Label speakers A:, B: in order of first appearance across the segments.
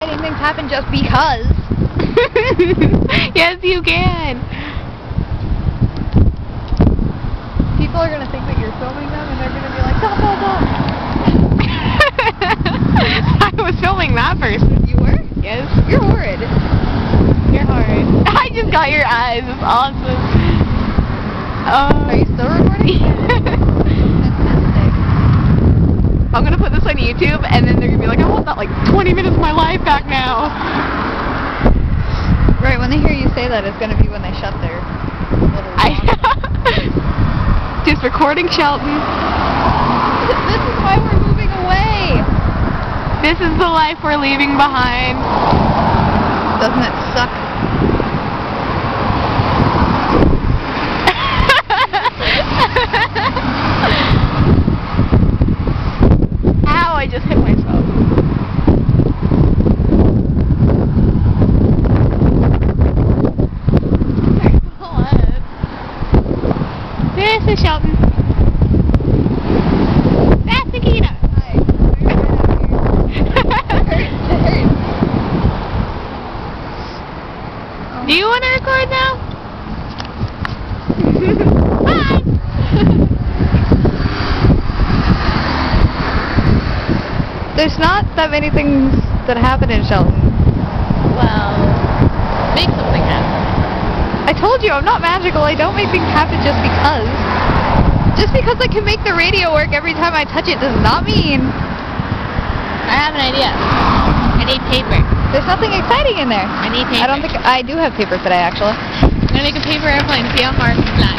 A: Exciting things happen just because.
B: Yes, you can.
A: People are gonna think that you're filming them, and they're gonna be like, "Stop, stop, stop."
B: I was filming that person.
A: You were?
B: Yes.
A: You're horrid.
B: You're horrid. I just got your eyes. It's awesome.
A: Are you still recording? Fantastic.
B: I'm gonna put this on YouTube, and then they're gonna be like, I want that like 20 minutes of my life back now.
A: Right, when they hear you say that, it's gonna be when they shut their little
B: Just recording Shelton.
A: This is why we're moving away.
B: This is the life we're leaving behind.
A: Doesn't it suck?
B: Ow, I just hit myself. This is Shelton. That's Nikita.
A: Hi.
B: Do you want to record now? Bye.
A: There's not that many things that happen in Shelton.
B: Well, make something happen.
A: I told you, I'm not magical. I don't make things happen just because. Just because I can make the radio work every time I touch it does not mean...
B: I have an idea. I need paper.
A: There's nothing exciting in there.
B: I need paper.
A: I don't think... I do have paper today, actually.
B: I'm gonna make a paper airplane. See how hard it's fly.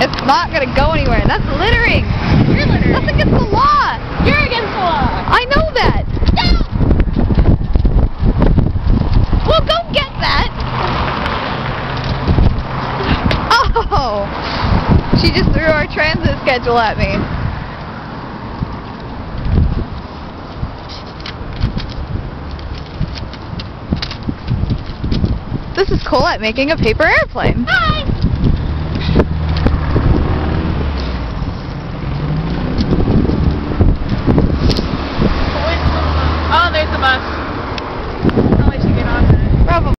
A: It's not gonna go anywhere. That's littering.
B: You're littering.
A: That's against the law.
B: You're against the law.
A: I know that.
B: No!
A: Well, go get that. Oh! She just threw our transit schedule at me. This is Colette making a paper airplane.
B: Hi!